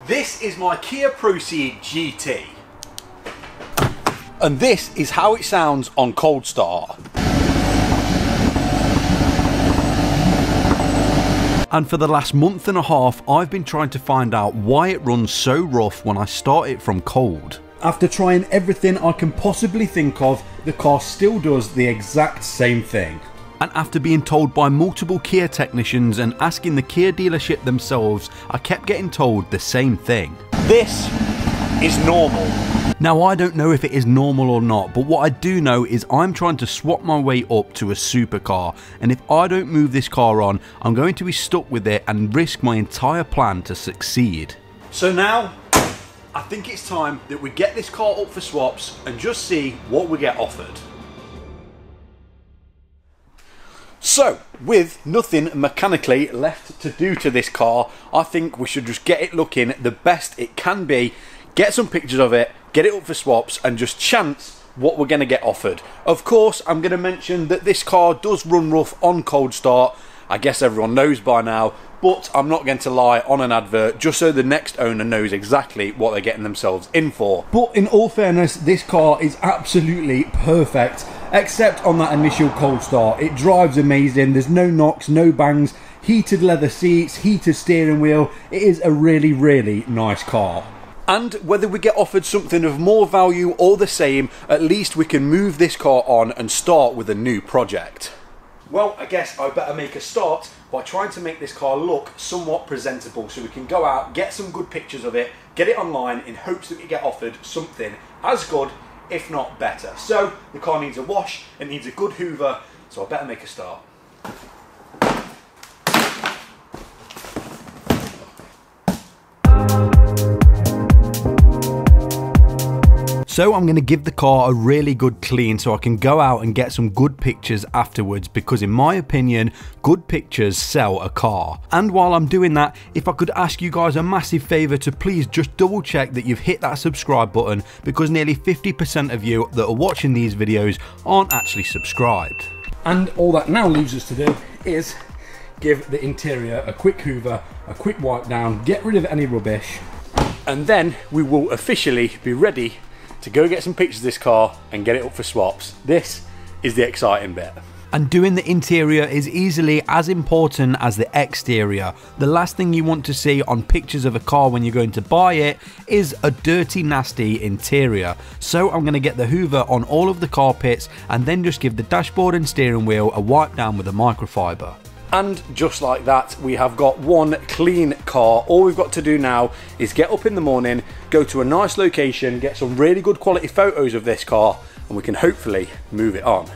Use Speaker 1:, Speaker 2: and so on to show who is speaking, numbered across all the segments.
Speaker 1: This is my Kia Ceed GT. And this is how it sounds on cold start. And for the last month and a half, I've been trying to find out why it runs so rough when I start it from cold. After trying everything I can possibly think of, the car still does the exact same thing. And after being told by multiple Kia technicians and asking the Kia dealership themselves, I kept getting told the same thing. This is normal. Now I don't know if it is normal or not, but what I do know is I'm trying to swap my way up to a supercar, and if I don't move this car on, I'm going to be stuck with it and risk my entire plan to succeed. So now, I think it's time that we get this car up for swaps and just see what we get offered. So, with nothing mechanically left to do to this car, I think we should just get it looking the best it can be, get some pictures of it, get it up for swaps and just chance what we're going to get offered. Of course, I'm going to mention that this car does run rough on cold start. I guess everyone knows by now, but I'm not going to lie on an advert just so the next owner knows exactly what they're getting themselves in for. But in all fairness, this car is absolutely perfect, except on that initial cold start. It drives amazing, there's no knocks, no bangs, heated leather seats, heated steering wheel. It is a really, really nice car. And whether we get offered something of more value or the same, at least we can move this car on and start with a new project. Well, I guess I better make a start by trying to make this car look somewhat presentable so we can go out, get some good pictures of it, get it online in hopes that we get offered something as good, if not better. So, the car needs a wash, it needs a good hoover, so I better make a start. So I'm going to give the car a really good clean so I can go out and get some good pictures afterwards, because in my opinion, good pictures sell a car. And while I'm doing that, if I could ask you guys a massive favour to please just double check that you've hit that subscribe button, because nearly 50% of you that are watching these videos aren't actually subscribed. And all that now leaves us to do is give the interior a quick hoover, a quick wipe down, get rid of any rubbish, and then we will officially be ready to go get some pictures of this car and get it up for swaps. This is the exciting bit. And doing the interior is easily as important as the exterior. The last thing you want to see on pictures of a car when you're going to buy it is a dirty, nasty interior. So I'm going to get the hoover on all of the carpets and then just give the dashboard and steering wheel a wipe down with a microfiber. And just like that, we have got one clean car. All we've got to do now is get up in the morning, go to a nice location, get some really good quality photos of this car, and we can hopefully move it on.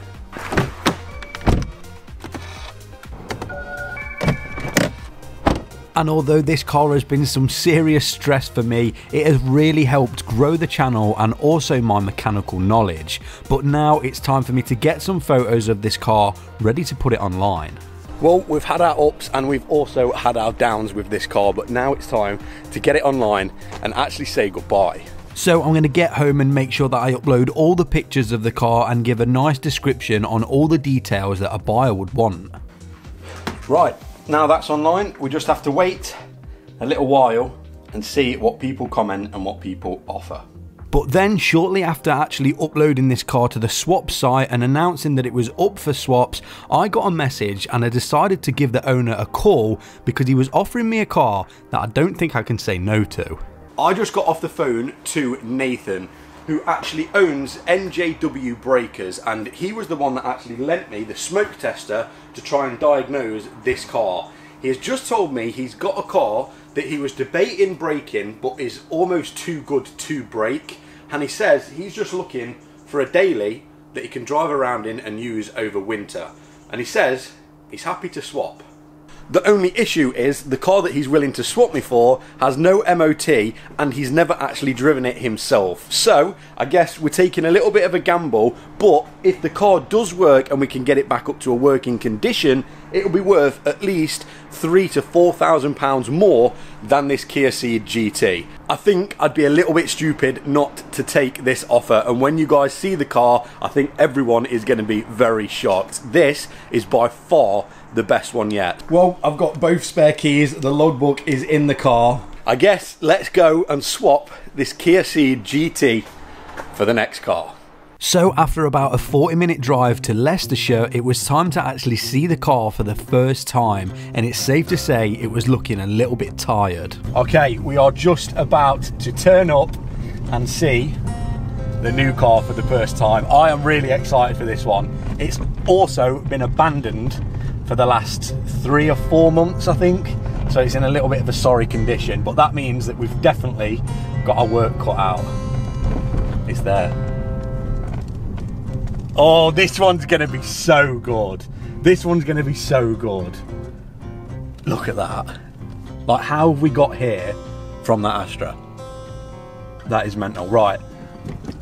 Speaker 1: And although this car has been some serious stress for me, it has really helped grow the channel and also my mechanical knowledge. But now it's time for me to get some photos of this car ready to put it online. Well, we've had our ups and we've also had our downs with this car, but now it's time to get it online and actually say goodbye. So I'm going to get home and make sure that I upload all the pictures of the car and give a nice description on all the details that a buyer would want. Right, now that's online, we just have to wait a little while and see what people comment and what people offer. But then shortly after actually uploading this car to the swap site and announcing that it was up for swaps, I got a message and I decided to give the owner a call because he was offering me a car that I don't think I can say no to. I just got off the phone to Nathan, who actually owns NJW Breakers, and he was the one that actually lent me the smoke tester to try and diagnose this car. He has just told me he's got a car that he was debating breaking but is almost too good to break, and he says he's just looking for a daily that he can drive around in and use over winter, and he says he's happy to swap. The only issue is the car that he's willing to swap me for has no MOT and he's never actually driven it himself. So I guess we're taking a little bit of a gamble, but if the car does work and we can get it back up to a working condition, it'll be worth at least £3,000 to £4,000 more than this Kia Ceed GT. I think I'd be a little bit stupid not to take this offer, and when you guys see the car, I think everyone is going to be very shocked. This is by far the best one yet. Well, I've got both spare keys, the logbook is in the car, I guess let's go and swap this Kia Ceed GT for the next car. So after about a 40-minute drive to Leicestershire, it was time to actually see the car for the first time, and it's safe to say it was looking a little bit tired. Okay, we are just about to turn up and see the new car for the first time. I am really excited for this one. It's also been abandoned for the last 3 or 4 months, I think, so it's in a little bit of a sorry condition, but that means that we've definitely got our work cut out. It's there. Oh, this one's gonna be so good. This one's gonna be so good. Look at that. Like, how have we got here from that Astra? That is mental. Right,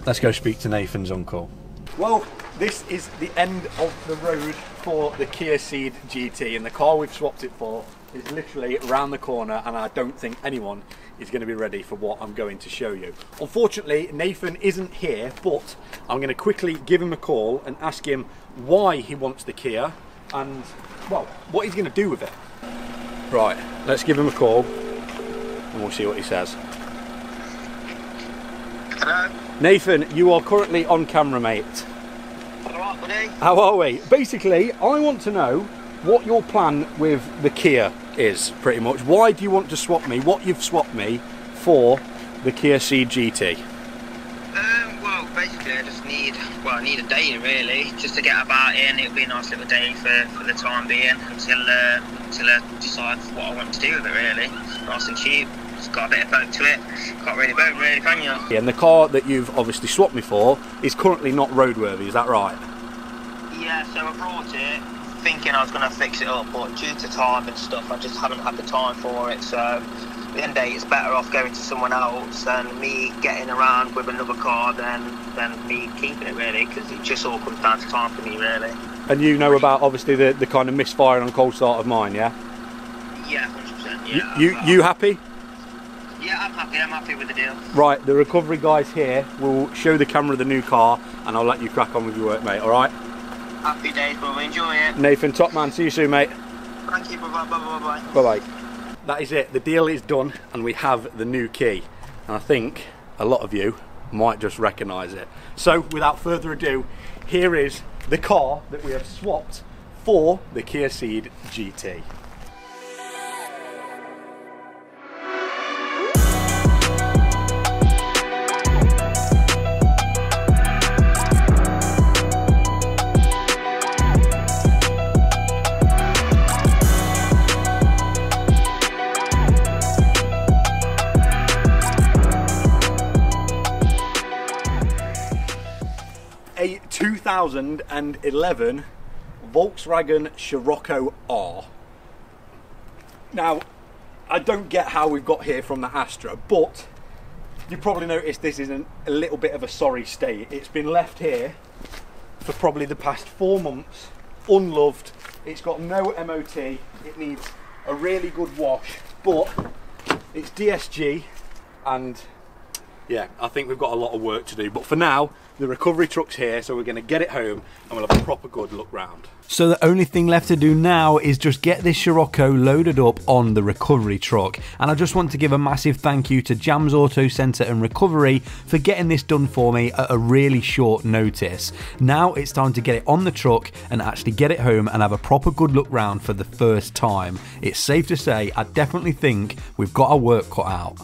Speaker 1: let's go speak to Nathan's uncle. Well, this is the end of the road for the Kia Ceed GT, and the car we've swapped it for is literally around the corner, and I don't think anyone is going to be ready for what I'm going to show you. Unfortunately, Nathan isn't here, but I'm going to quickly give him a call and ask him why he wants the Kia and, well, what he's going to do with it. Right, let's give him a call and we'll see what he says.
Speaker 2: Hello?
Speaker 1: Nathan, you are currently on camera, mate.
Speaker 2: Alright, buddy.
Speaker 1: How are we? Basically, I want to know what your plan with the Kia is, pretty much. Why do you want to swap me, what you've swapped me for the Kia Ceed GT?
Speaker 2: Well, basically I just need, I need a day really, just to get about in. It'll be a nice little day for the time being, until I decide what I want to do with it really. Nice and cheap, it's got a bit of boat to it, can't really boat really, can you?
Speaker 1: Yeah, and the car that you've obviously swapped me for is currently not roadworthy, is that right?
Speaker 2: Yeah, so I brought it thinking I was going to fix it up, but due to time and stuff I just haven't had the time for it, so at the end of the day it's better off going to someone else and me getting around with another car than me keeping it really, because it just all comes down to time for me really.
Speaker 1: And you know about obviously the kind of misfiring on cold start of mine, yeah?
Speaker 2: Yeah, 100%, yeah.
Speaker 1: You happy?
Speaker 2: Yeah, I'm happy with the deal.
Speaker 1: Right, the recovery guys here will show the camera the new car and I'll let you crack on with your work, mate, alright?
Speaker 2: Happy days, brother, enjoy it.
Speaker 1: Nathan, top man, see you soon, mate.
Speaker 2: Thank you, bye-bye, bye-bye.
Speaker 1: Bye-bye. That is it, the deal is done and we have the new key. And I think a lot of you might just recognise it. So, without further ado, here is the car that we have swapped for the Kia Ceed GT. A 2011 Volkswagen Scirocco R. Now, I don't get how we've got here from the Astra, but you probably noticed this is a little bit of a sorry state. It's been left here for probably the past 4 months, unloved. It's got no MOT. It needs a really good wash, but it's DSG, and yeah, I think we've got a lot of work to do. But for now, the recovery truck's here, so we're going to get it home and we'll have a proper good look round. So the only thing left to do now is just get this Scirocco loaded up on the recovery truck. And I just want to give a massive thank you to Jams Auto Centre and Recovery for getting this done for me at a really short notice. Now it's time to get it on the truck and actually get it home and have a proper good look round for the first time. It's safe to say I definitely think we've got our work cut out.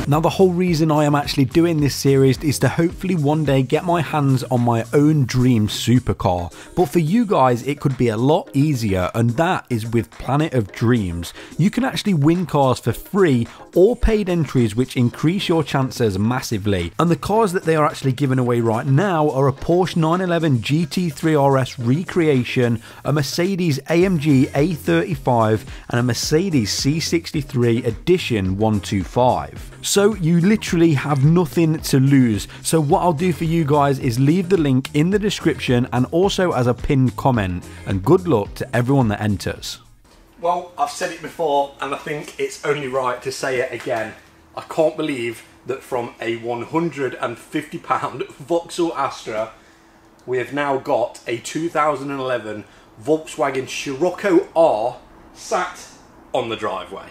Speaker 1: Now, the whole reason I am actually doing this series is to hopefully one day get my hands on my own dream supercar. But for you guys, it could be a lot easier, and that is with Planet of Dreams. You can actually win cars for free or paid entries, which increase your chances massively. And the cars that they are actually giving away right now are a Porsche 911 GT3 RS Recreation, a Mercedes AMG A35, and a Mercedes C63 Edition 125. So you literally have nothing to lose. So what I'll do for you guys is leave the link in the description and also as a pinned comment. And good luck to everyone that enters. Well, I've said it before and I think it's only right to say it again. I can't believe that from a £150 Vauxhall Astra we have now got a 2011 Volkswagen Scirocco R sat on the driveway.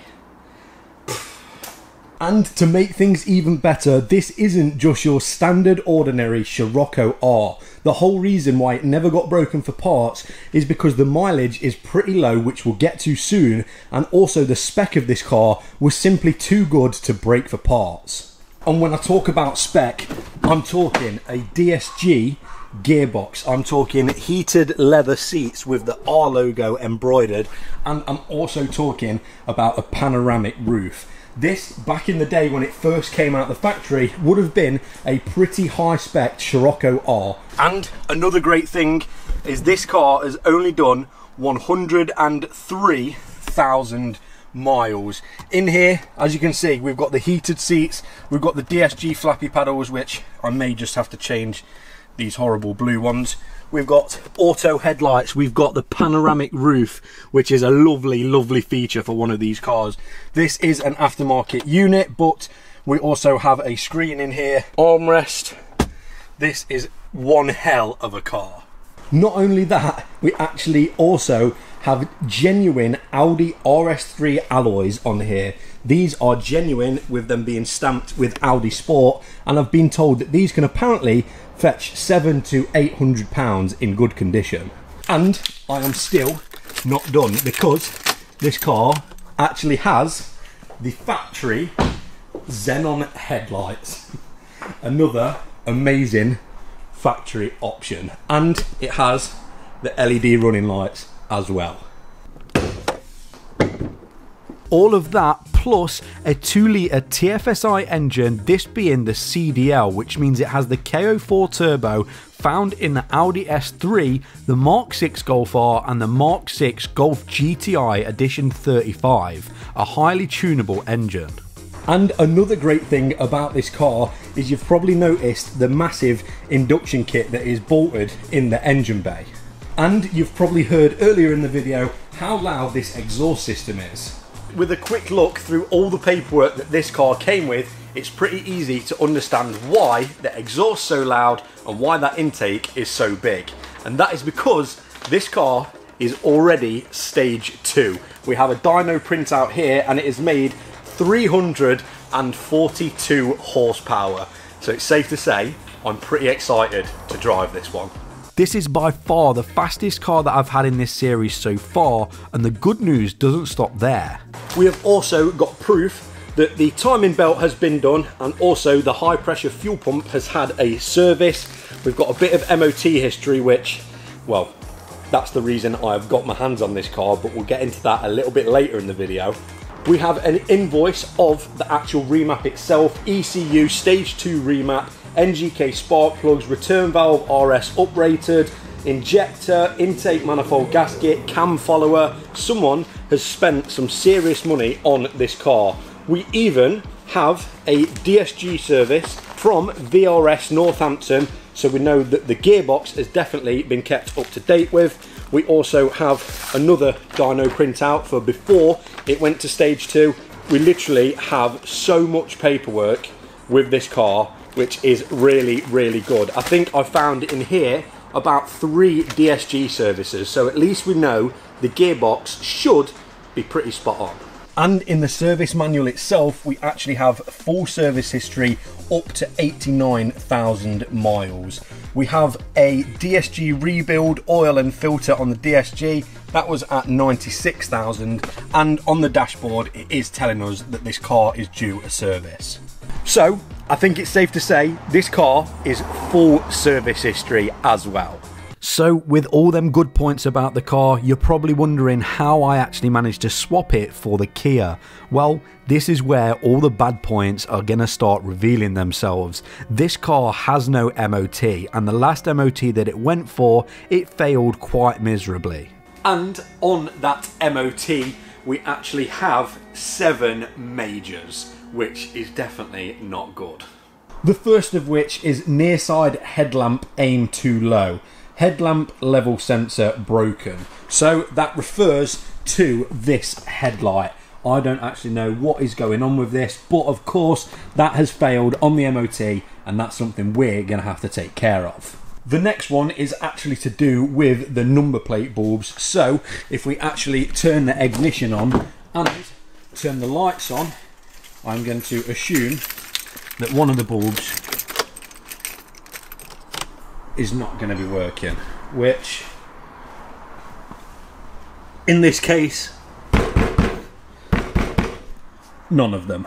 Speaker 1: And to make things even better, this isn't just your standard ordinary Scirocco R. The whole reason why it never got broken for parts is because the mileage is pretty low, which we'll get to soon, and also the spec of this car was simply too good to break for parts. And when I talk about spec, I'm talking a DSG gearbox, I'm talking heated leather seats with the R logo embroidered, and I'm also talking about a panoramic roof. This, back in the day when it first came out of the factory, would have been a pretty high spec Scirocco R. And another great thing is this car has only done 103,000 miles. In here, as you can see, we've got the heated seats, we've got the DSG flappy paddles, which I may just have to change these horrible blue ones. We've got auto headlights, we've got the panoramic roof, which is a lovely, lovely feature for one of these cars. This is an aftermarket unit, but we also have a screen in here, armrest. This is one hell of a car. Not only that, we actually also have genuine Audi RS3 alloys on here. These are genuine, with them being stamped with Audi Sport, and I've been told that these can apparently fetch £700 to £800 in good condition. And I am still not done, because this car actually has the factory xenon headlights. Another amazing factory option, and it has the LED running lights as well. All of that plus a 2-litre TFSI engine, this being the CDL, which means it has the KO4 turbo found in the Audi S3, the Mark 6 Golf R and the Mark 6 Golf GTI Edition 35, a highly tunable engine. And another great thing about this car is you've probably noticed the massive induction kit that is bolted in the engine bay. And you've probably heard earlier in the video how loud this exhaust system is. With a quick look through all the paperwork that this car came with, it's pretty easy to understand why the exhaust's so loud and why that intake is so big. And that is because this car is already stage 2. We have a dyno printout here, and it is made 342 horsepower. So it's safe to say I'm pretty excited to drive this one. This is by far the fastest car that I've had in this series so far, and the good news doesn't stop there. We have also got proof that the timing belt has been done, and also the high pressure fuel pump has had a service. We've got a bit of MOT history, which, well, that's the reason I've got my hands on this car, but we'll get into that a little bit later in the video. We have an invoice of the actual remap itself, ECU Stage 2 remap, NGK spark plugs, return valve RS uprated, injector, intake manifold gasket, cam follower. Someone has spent some serious money on this car. We even have a DSG service from VRS Northampton, so we know that the gearbox has definitely been kept up to date with. We also have another dyno printout for before it went to stage 2. We literally have so much paperwork with this car, which is really, really good. I think I found in here about 3 DSG services, so at least we know the gearbox should be pretty spot on. And in the service manual itself, we actually have full service history up to 89,000 miles. We have a DSG rebuild oil and filter on the DSG. That was at 96,000, and on the dashboard it is telling us that this car is due a service. So I think it's safe to say this car is full service history as well. So with all them good points about the car, you're probably wondering how I actually managed to swap it for the Kia. Well, this is where all the bad points are going to start revealing themselves. This car has no MOT, and the last MOT that it went for, it failed quite miserably. And on that MOT, we actually have 7 majors, which is definitely not good. The first of which is near side headlamp aim too low. Headlamp level sensor broken. So that refers to this headlight. I don't actually know what is going on with this, but of course that has failed on the MOT, and that's something we're going to have to take care of. The next one is actually to do with the number plate bulbs. So if we actually turn the ignition on and turn the lights on, I'm going to assume that one of the bulbs is not going to be working, which in this case, none of them.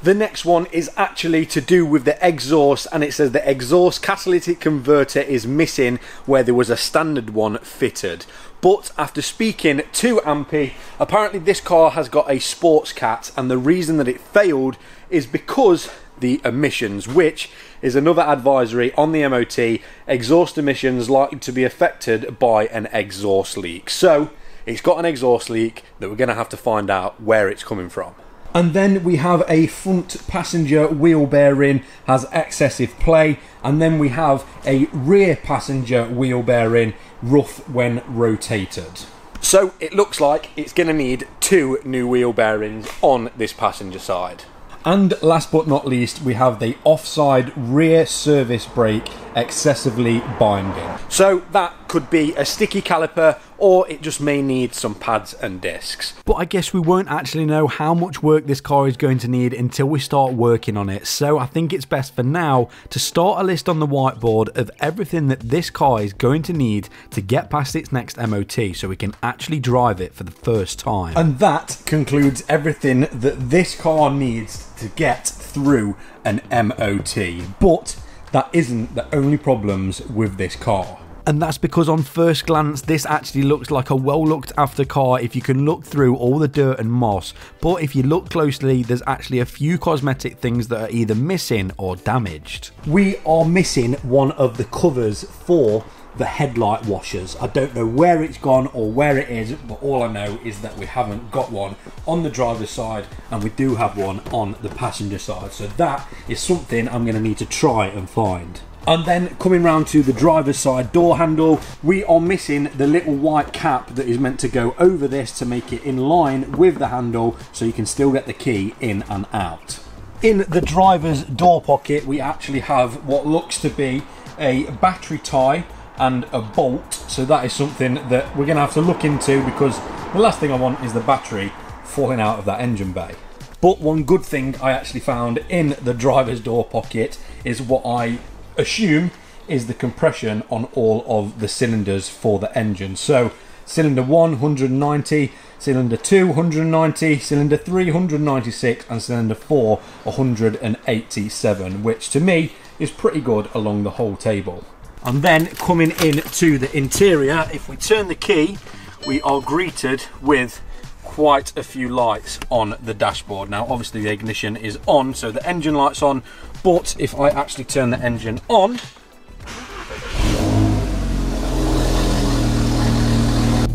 Speaker 1: The next one is actually to do with the exhaust, and it says the exhaust catalytic converter is missing where there was a standard one fitted. But after speaking to Ampy, apparently this car has got a sports cat, and the reason that it failed is because the emissions, which is another advisory on the MOT, exhaust emissions likely to be affected by an exhaust leak. So it's got an exhaust leak that we're going to have to find out where it's coming from. And then we have a front passenger wheel bearing has excessive play, and then we have a rear passenger wheel bearing rough when rotated. So it looks like it's going to need 2 new wheel bearings on this passenger side. And last but not least, we have the offside rear service brake excessively binding. So that could be a sticky caliper, or it just may need some pads and discs. But I guess we won't actually know how much work this car is going to need until we start working on it. So I think it's best for now to start a list on the whiteboard of everything that this car is going to need to get past its next MOT, so we can actually drive it for the first time. And that concludes everything that this car needs to get through an MOT. But that isn't the only problems with this car. And that's because on first glance this actually looks like a well looked after car if you can look through all the dirt and moss, but if you look closely there's actually a few cosmetic things that are either missing or damaged. We are missing one of the covers for the headlight washers. I don't know where it's gone or where it is, but all I know is that we haven't got one on the driver's side and we do have one on the passenger side, so that is something I'm going to need to try and find. And then coming round to the driver's side door handle, we are missing the little white cap that is meant to go over this to make it in line with the handle so you can still get the key in and out. In the driver's door pocket we actually have what looks to be a battery tie and a bolt, so that is something that we're going to have to look into, because the last thing I want is the battery falling out of that engine bay. But one good thing I actually found in the driver's door pocket is what I assume is the compression on all of the cylinders for the engine. So cylinder 1 190, cylinder 2 190, cylinder 3 196 and cylinder 4 187, which to me is pretty good along the whole table. And then coming into the interior, if we turn the key we are greeted with quite a few lights on the dashboard. Now obviously the ignition is on, so the engine light's on, but if I actually turn the engine on,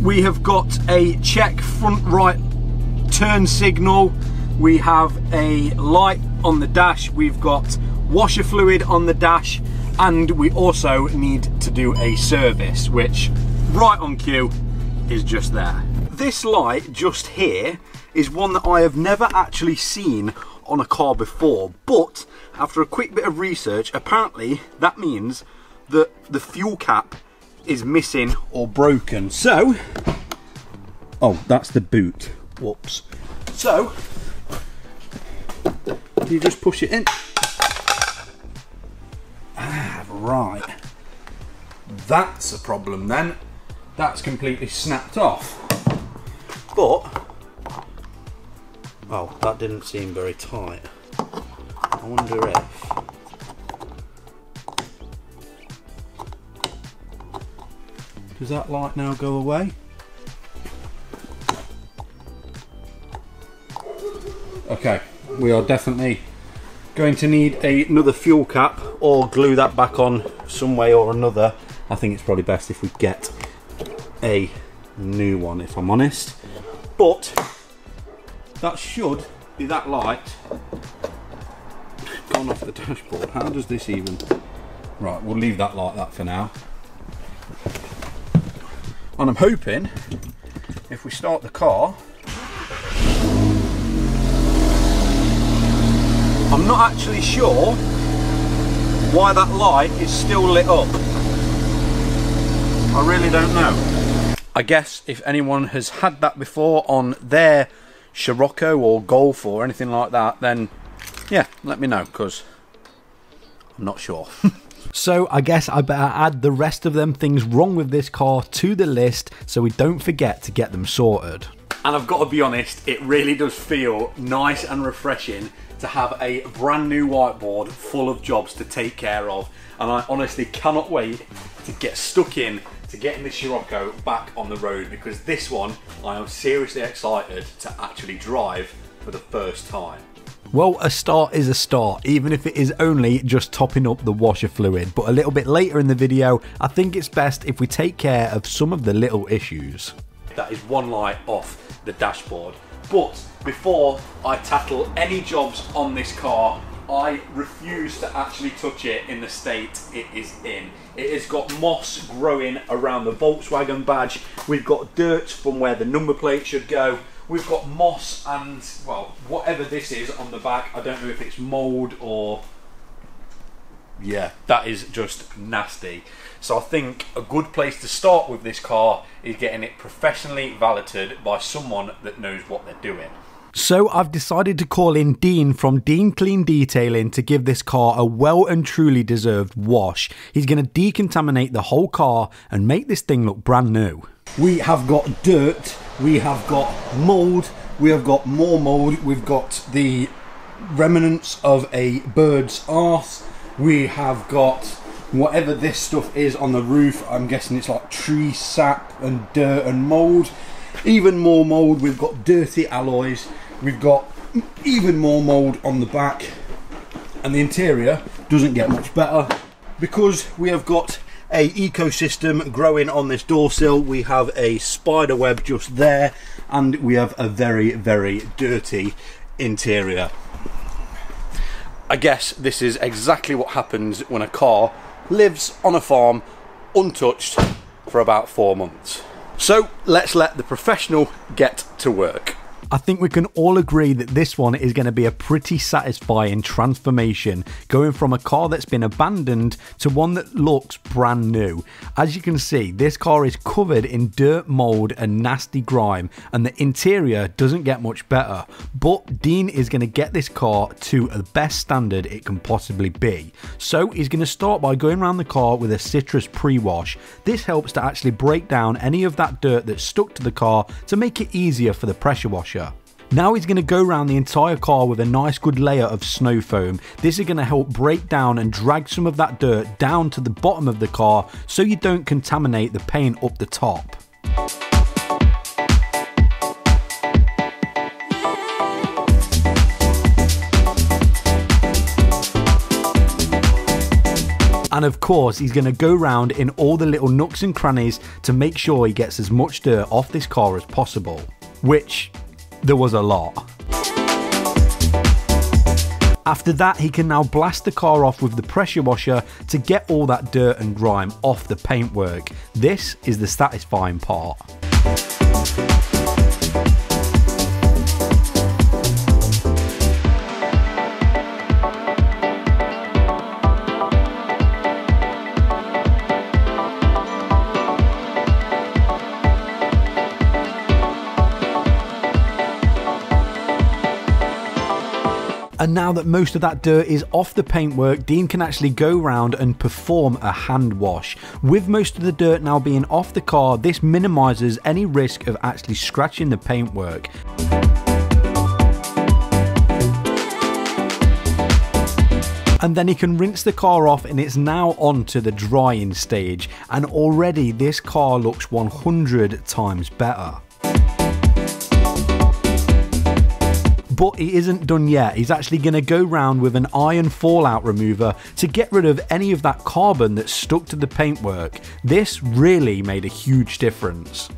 Speaker 1: we have got a check front right turn signal, we have a light on the dash, we've got washer fluid on the dash, and we also need to do a service, which right on cue is just there. This light just here is one that I have never actually seen on a car before, but after a quick bit of research, apparently that means that the fuel cap is missing or broken. So, oh, that's the boot. Whoops. So, you just push it in. Right, that's a problem then. That's completely snapped off. But, oh, that didn't seem very tight. I wonder if, does that light now go away? Okay, we are definitely going to need another fuel cap or glue that back on some way or another. I think it's probably best if we get a new one, if I'm honest. But that should be that light gone off the dashboard. How does this even... Right, we'll leave that like that for now. And I'm hoping if we start the car, I'm not actually sure why that light is still lit up. I really don't know. I guess if anyone has had that before on their Scirocco or Golf or anything like that, then yeah, let me know, because I'm not sure. So I guess I better add the rest of them things wrong with this car to the list so we don't forget to get them sorted. And I've got to be honest, it really does feel nice and refreshing to have a brand new whiteboard full of jobs to take care of, and I honestly cannot wait to get stuck in to getting this Scirocco back on the road, because this one I am seriously excited to actually drive for the first time. Well, a start is a start, even if it is only just topping up the washer fluid, but a little bit later in the video I think it's best if we take care of some of the little issues. That is one light off the dashboard. But before I tackle any jobs on this car, I refuse to actually touch it in the state it is in. It has got moss growing around the Volkswagen badge. We've got dirt from where the number plate should go. We've got moss and, well, whatever this is on the back. I don't know if it's mould or... yeah, that is just nasty. So I think a good place to start with this car is getting it professionally valeted by someone that knows what they're doing. So I've decided to call in Dean from Dean Clean Detailing to give this car a well and truly deserved wash. He's going to decontaminate the whole car and make this thing look brand new. We have got dirt, we have got mould, we have got more mould, we've got the remnants of a bird's arse, we have got whatever this stuff is on the roof. I'm guessing it's like tree sap and dirt and mould. Even more mould, we've got dirty alloys, we've got even more mould on the back, and the interior doesn't get much better because we have got a ecosystem growing on this door sill. We have a spider web just there, and we have a very, very dirty interior. I guess this is exactly what happens when a car lives on a farm untouched for about 4 months. So let's let the professional get to work. I think we can all agree that this one is going to be a pretty satisfying transformation, going from a car that's been abandoned to one that looks brand new. As you can see, this car is covered in dirt, mould and nasty grime, and the interior doesn't get much better. But Dean is going to get this car to the best standard it can possibly be. So he's going to start by going around the car with a citrus pre-wash. This helps to actually break down any of that dirt that's stuck to the car to make it easier for the pressure washer. Now he's going to go around the entire car with a nice good layer of snow foam. This is going to help break down and drag some of that dirt down to the bottom of the car so you don't contaminate the paint up the top. And of course, he's going to go round in all the little nooks and crannies to make sure he gets as much dirt off this car as possible. Which, there was a lot. After that, he can now blast the car off with the pressure washer to get all that dirt and grime off the paintwork. This is the satisfying part. And now that most of that dirt is off the paintwork, Dean can actually go round and perform a hand wash. With most of the dirt now being off the car, this minimises any risk of actually scratching the paintwork. And then he can rinse the car off, and it's now on to the drying stage. And already this car looks 100 times better. But he isn't done yet. He's actually going to go round with an iron fallout remover to get rid of any of that carbon that's stuck to the paintwork. This really made a huge difference.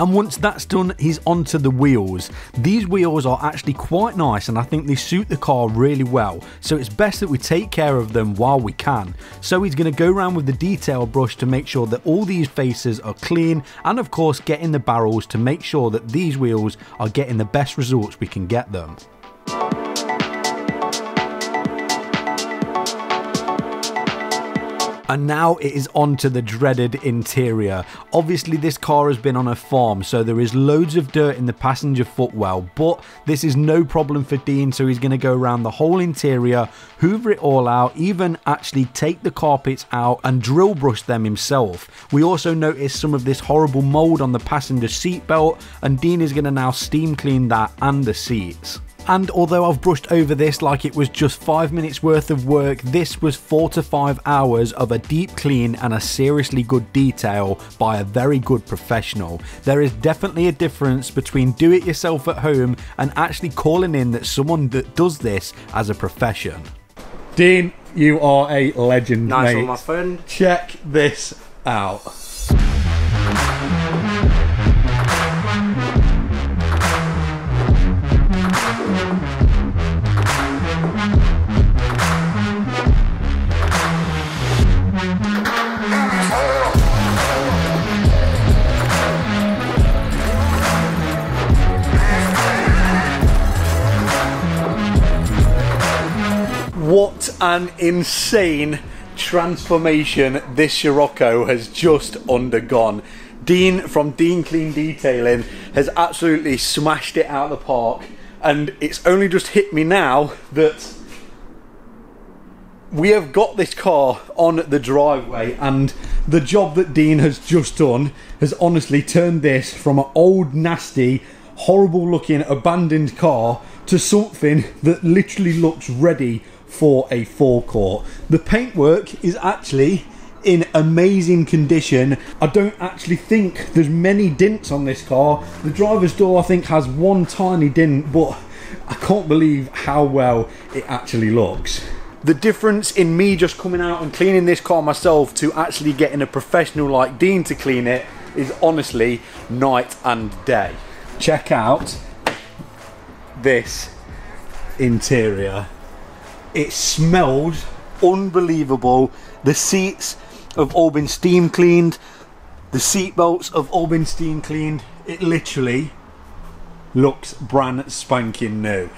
Speaker 1: And once that's done, he's onto the wheels. These wheels are actually quite nice and I think they suit the car really well, so it's best that we take care of them while we can. So he's going to go around with the detail brush to make sure that all these faces are clean, and of course get in the barrels to make sure that these wheels are getting the best results we can get them. And now it is on to the dreaded interior. Obviously this car has been on a farm, so there is loads of dirt in the passenger footwell, but this is no problem for Dean, so he's going to go around the whole interior, hoover it all out, even actually take the carpets out and drill brush them himself. We also noticed some of this horrible mould on the passenger seat belt, and Dean is going to now steam clean that and the seats. And although I've brushed over this like it was just 5 minutes worth of work, this was 4 to 5 hours of a deep clean and a seriously good detail by a very good professional. There is definitely a difference between do it yourself at home and actually calling in that someone that does this as a profession. Dean, you are a legend,
Speaker 3: nice
Speaker 1: mate.
Speaker 3: One, my friend.
Speaker 1: Check this out. What an insane transformation this Scirocco has just undergone. Dean from Dean Clean Detailing has absolutely smashed it out of the park, and it's only just hit me now that we have got this car on the driveway, and the job that Dean has just done has honestly turned this from an old, nasty, horrible looking abandoned car to something that literally looks ready for a forecourt. The paintwork is actually in amazing condition. I don't actually think there's many dents on this car. The driver's door I think has one tiny dent, but I can't believe how well it actually looks. The difference in me just coming out and cleaning this car myself to actually getting a professional like Dean to clean it is honestly night and day. Check out this interior. It smells unbelievable. The seats have all been steam cleaned. The seat belts have all been steam cleaned. It literally looks brand spanking new.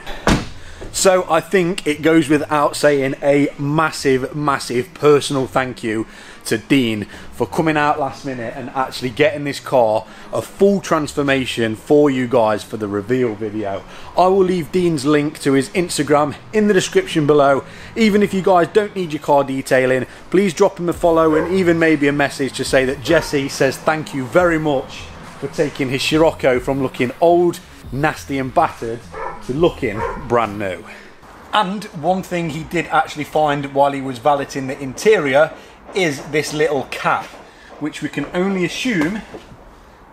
Speaker 1: So I think it goes without saying a massive, massive personal thank you to Dean for coming out last minute and actually getting this car a full transformation for you guys for the reveal video. I will leave Dean's link to his Instagram in the description below. Even if you guys don't need your car detailing, please drop him a follow and even maybe a message to say that Jesse says thank you very much for taking his Scirocco from looking old, nasty and battered to looking brand new. And one thing he did actually find while he was valeting the interior is this little cap, which we can only assume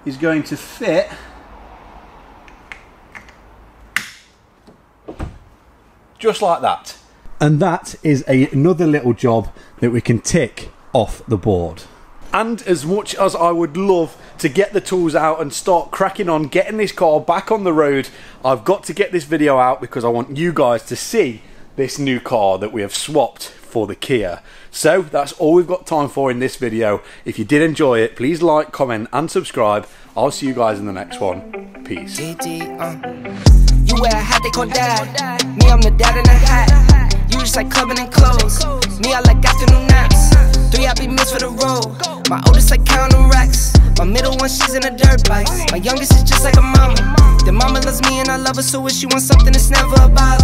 Speaker 1: is going to fit just like that. And that is another little job that we can tick off the board. And as much as I would love to get the tools out and start cracking on getting this car back on the road, I've got to get this video out because I want you guys to see this new car that we have swapped for the Kia. So that's all we've got time for in this video. If you did enjoy it, please like, comment and subscribe. I'll see you guys in the next one. Peace.
Speaker 4: You wear a hat, they call dad. Me, I'm the dad in a hat. You just like clubbing and clothes. Me, I like afternoon naps. 3, I be missed for the road. My oldest like counting racks. My middle one, she's in a dirt bike. My youngest is just like a mama. The mama loves me and I love her, so if she wants something, it's never about